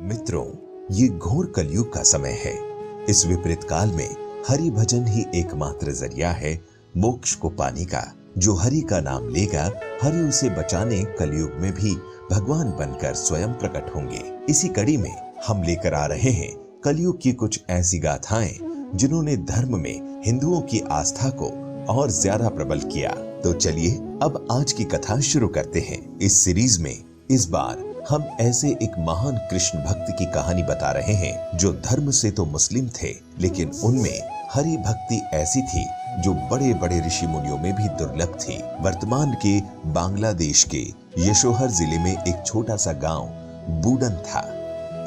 मित्रों, ये घोर कलयुग का समय है। इस विपरीत काल में हरि भजन ही एकमात्र जरिया है मोक्ष को पाने का। जो हरि का नाम लेगा, हरि उसे बचाने कलयुग में भी भगवान बनकर स्वयं प्रकट होंगे। इसी कड़ी में हम लेकर आ रहे हैं कलयुग की कुछ ऐसी गाथाएं जिन्होंने धर्म में हिंदुओं की आस्था को और ज्यादा प्रबल किया। तो चलिए अब आज की कथा शुरू करते हैं। इस सीरीज में इस बार हम ऐसे एक महान कृष्ण भक्त की कहानी बता रहे हैं जो धर्म से तो मुस्लिम थे, लेकिन उनमें हरि भक्ति ऐसी थी जो बड़े बड़े ऋषि मुनियों में भी दुर्लभ थी। वर्तमान के बांग्लादेश के यशोहर जिले में एक छोटा सा गांव बूडन था।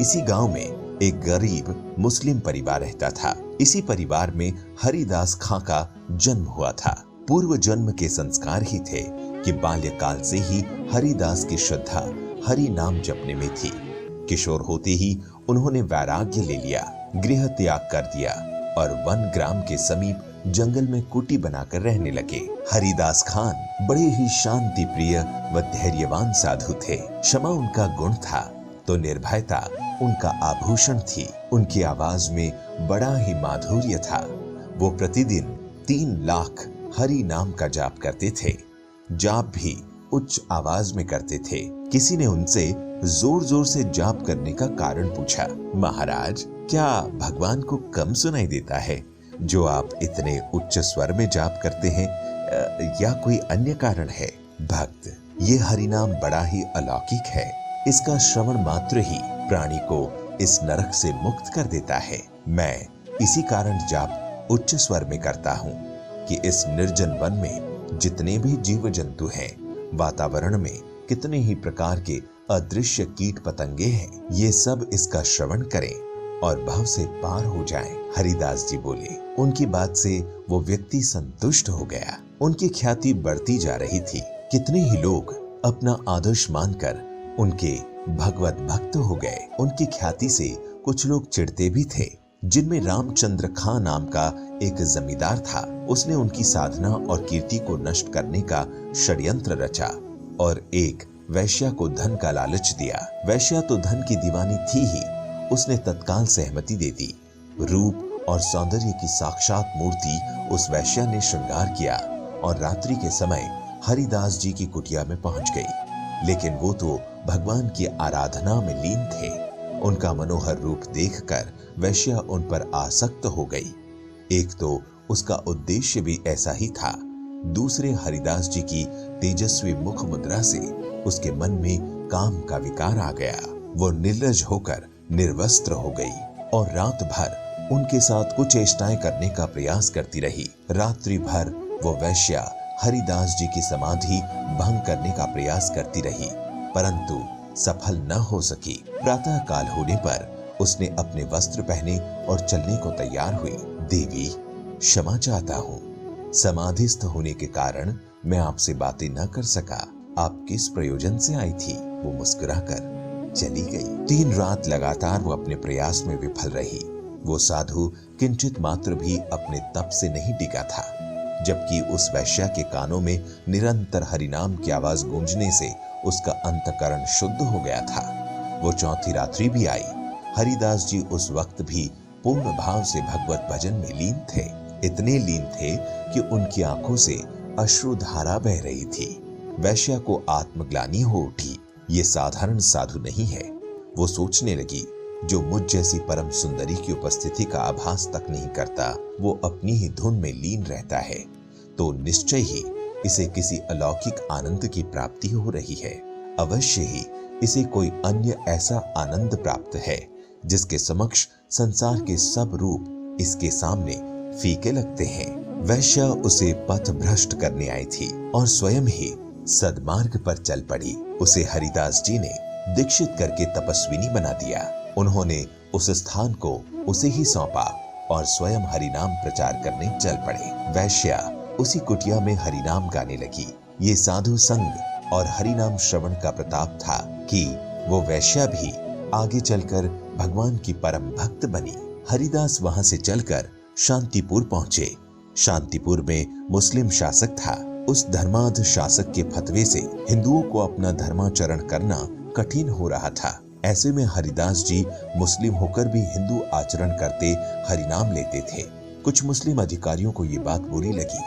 इसी गांव में एक गरीब मुस्लिम परिवार रहता था। इसी परिवार में हरिदास खां का जन्म हुआ था। पूर्व जन्म के संस्कार ही थे कि बाल्यकाल से ही हरिदास की श्रद्धा हरि नाम जपने में थी। किशोर होते ही उन्होंने वैराग्य ले लिया, गृह त्याग कर दिया और वन ग्राम के समीप जंगल में कुटी बनाकर रहने लगे। हरिदास खान बड़े ही शांति प्रिय व धैर्यवान साधु थे। क्षमा उनका गुण था तो निर्भयता उनका आभूषण थी। उनकी आवाज में बड़ा ही माधुर्य था। वो प्रतिदिन 3 लाख हरि नाम का जाप करते थे। जाप भी उच्च आवाज में करते थे। किसी ने उनसे जोर जोर से जाप करने का कारण पूछा। महाराज, क्या भगवान को कम सुनाई देता है जो आप इतने उच्च स्वर में जाप करते हैं, या कोई अन्य कारण है? भक्त, ये हरिनाम बड़ा ही अलौकिक है। इसका श्रवण मात्र ही प्राणी को इस नरक से मुक्त कर देता है। मैं इसी कारण जाप उच्च स्वर में करता हूँ कि इस निर्जन वन में जितने भी जीव जंतु हैं, वातावरण में कितने ही प्रकार के अदृश्य कीट पतंगे हैं, ये सब इसका श्रवण करें और भव से पार हो जाएं। हरिदास जी बोले। उनकी बात से वो व्यक्ति संतुष्ट हो गया। उनकी ख्याति बढ़ती जा रही थी। कितने ही लोग अपना आदर्श मानकर उनके भगवत भक्त हो गए। उनकी ख्याति से कुछ लोग चिढ़ते भी थे, जिनमें रामचंद्र खां नाम का एक जमींदार था। उसने उनकी साधना और कीर्ति को नष्ट करने का षड्यंत्र रचा और एक वैश्या को धन का लालच दिया। वैश्या तो धन की दीवानी थी ही, उसने तत्काल सहमति दे दी। रूप और सौंदर्य की साक्षात मूर्ति उस वैश्या ने श्रृंगार किया और रात्रि के समय हरिदास जी की कुटिया में पहुंच गई। लेकिन वो तो भगवान की आराधना में लीन थे। उनका मनोहर रूप देखकर वैश्या उन पर आसक्त हो गई। एक तो उसका उद्देश्य भी ऐसा ही था, दूसरे हरिदास जी की तेजस्वी मुख मुद्रा से उसके मन में काम का विकार आ गया। वो निर्लज होकर निर्वस्त्र हो गई और रात भर उनके साथ कुछ चेष्टाएं करने का प्रयास करती रही। रात्रि भर वो वैश्या हरिदास जी की समाधि भंग करने का प्रयास करती रही, परंतु सफल न हो सकी। प्रातः काल होने पर उसने अपने वस्त्र पहने और चलने को तैयार हुई। देवी, क्षमा चाहता हूँ, समाधिस्थ होने के कारण मैं आपसे बातें न कर सका। आप किस प्रयोजन से आई थी? वो मुस्कुराकर चली गई। 3 रात लगातार वो अपने प्रयास में विफल रही। वो साधु किंचित मात्र भी अपने तप से नहीं टिका था, जबकि उस वैश्या के कानों में निरंतर हरिनाम की आवाज गूंजने से उसका अंतकरण शुद्ध हो गया था। वो 4थी रात्रि भी आई। हरिदास जी उस वक्त भी पूर्ण भाव से भगवत भजन में लीन थे। इतने लीन थे कि उनकी आंखों से अश्रुधारा बह रही थी। वैश्या को आत्मग्लानि हो उठी। ये साधारण साधु नहीं है। वो सोचने लगी, जो मुझ जैसी परम सुंदरी की उपस्थिति का आभास तक नहीं करता, वो अपनी ही धुन में लीन रहता है, तो निश्चय ही इसे किसी अलौकिक आनंद की प्राप्ति हो रही है। अवश्य ही इसे कोई अन्य ऐसा आनंद प्राप्त है जिसके समक्ष संसार के सब रूप इसके सामने फीके लगते हैं। वैश्या उसे पथ भ्रष्ट करने आई थी और स्वयं ही सदमार्ग पर चल पड़ी। उसे हरिदास जी ने दीक्षित करके तपस्विनी बना दिया। उन्होंने उस स्थान को उसे ही सौंपा और स्वयं हरिनाम प्रचार करने चल पड़े। वैश्या उसी कुटिया में हरिनाम गाने लगी। ये साधु संग और हरिनाम श्रवण का प्रताप था कि वो वैश्या भी आगे चलकर भगवान की परम भक्त बनी। हरिदास वहां से चलकर शांतिपुर पहुंचे। शांतिपुर में मुस्लिम शासक था। उस धर्माध शासक के फतवे से हिंदुओं को अपना धर्माचरण करना कठिन हो रहा था। ऐसे में हरिदास जी मुस्लिम होकर भी हिंदू आचरण करते हरिनाम लेते थे। कुछ मुस्लिम अधिकारियों को ये बात बुरी लगी।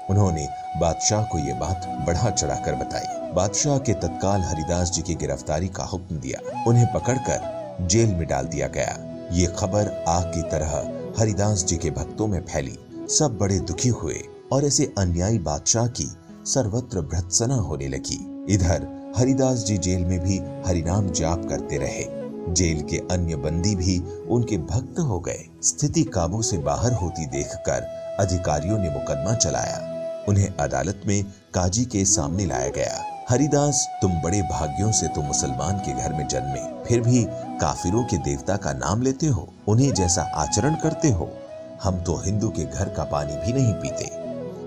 उन्होंने बादशाह को ये बात बढ़ा चढ़ाकर बताई। बादशाह के तत्काल हरिदास जी की गिरफ्तारी का हुक्म दिया। उन्हें पकड़कर जेल में डाल दिया गया। ये खबर आग की तरह हरिदास जी के भक्तों में फैली। सब बड़े दुखी हुए और ऐसे अन्यायी बादशाह की सर्वत्र भर्त्सना होने लगी। इधर हरिदास जी जेल में भी हरिनाम जाप करते रहे। जेल के अन्य बंदी भी उनके भक्त हो गए। स्थिति काबू से बाहर होती देखकर अधिकारियों ने मुकदमा चलाया। उन्हें अदालत में काजी के सामने लाया गया। हरिदास, तुम बड़े भाग्यों से तो मुसलमान के घर में जन्मे, फिर भी काफिरों के देवता का नाम लेते हो, उन्हें जैसा आचरण करते हो। हम तो हिंदू के घर का पानी भी नहीं पीते।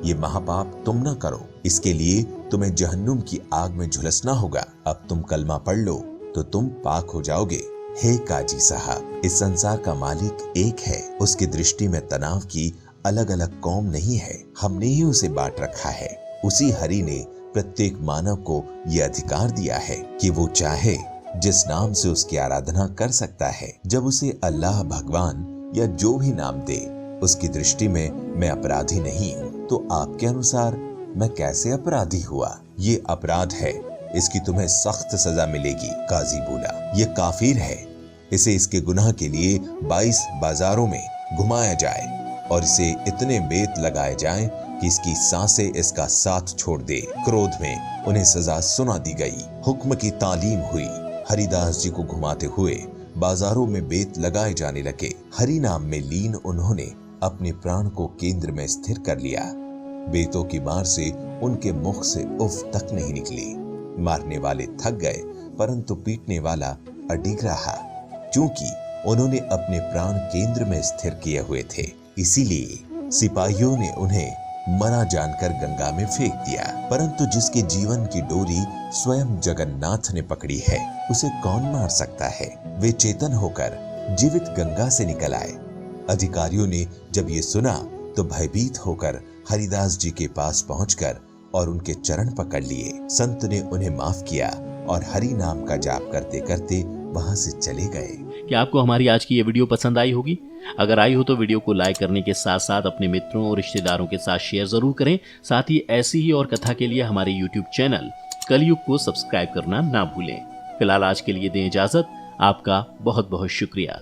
ये महापाप तुम न करो, इसके लिए तुम्हें जहन्नुम की आग में झुलसना होगा। अब तुम कलमा पढ़ लो तो तुम पाक हो जाओगे। हे काजी साहब, इस संसार का मालिक एक है। उसकी दृष्टि में तनाव की अलग अलग कौम नहीं है, हमने ही उसे बांट रखा है। उसी हरि ने प्रत्येक मानव को ये अधिकार दिया है कि वो चाहे जिस नाम से उसकी आराधना कर सकता है। जब उसे अल्लाह, भगवान या जो भी नाम दे, उसकी दृष्टि में मैं अपराधी नहीं हूँ, तो आपके अनुसार मैं कैसे अपराधी हुआ? ये अपराध है, इसकी तुम्हें सख्त सजा मिलेगी। काजी बोला, ये काफिर है, इसे इसके गुनाह के लिए 22 बाजारों में घुमाया जाए और इसे इतने बेत लगाए जाएं कि इसकी सांसें इसका साथ छोड़ दे। क्रोध में उन्हें सजा सुना दी गई। हुक्म की तालीम हुई। हरिदास जी को घुमाते हुए बाजारों में बेत लगाए जाने लगे। हरि नाम में लीन उन्होंने अपने प्राण को केंद्र में स्थिर कर लिया। बेतों की मार से उनके मुख से उफ तक नहीं निकली। मारने वाले थक गए, परंतु पीटने वाला अडिग रहा, क्योंकि उन्होंने अपने प्राण केंद्र में स्थिर किए हुए थे। इसीलिए सिपाहियों ने उन्हें मरा जानकर गंगा में फेंक दिया। परंतु जिसके जीवन की डोरी स्वयं जगन्नाथ ने पकड़ी है, उसे कौन मार सकता है? वे चेतन होकर जीवित गंगा से निकल आए। अधिकारियों ने जब ये सुना तो भयभीत होकर हरिदास जी के पास पहुंचकर और उनके चरण पकड़ लिए। संत ने उन्हें माफ किया और हरि नाम का जाप करते करते वहां से चले गए। क्या आपको हमारी आज की ये वीडियो पसंद आई होगी? अगर आई हो तो वीडियो को लाइक करने के साथ साथ अपने मित्रों और रिश्तेदारों के साथ शेयर जरूर करें। साथ ही ऐसी ही और कथा के लिए हमारे YouTube चैनल कलयुग को सब्सक्राइब करना ना भूलें। फिलहाल आज के लिए दें इजाजत। आपका बहुत बहुत शुक्रिया।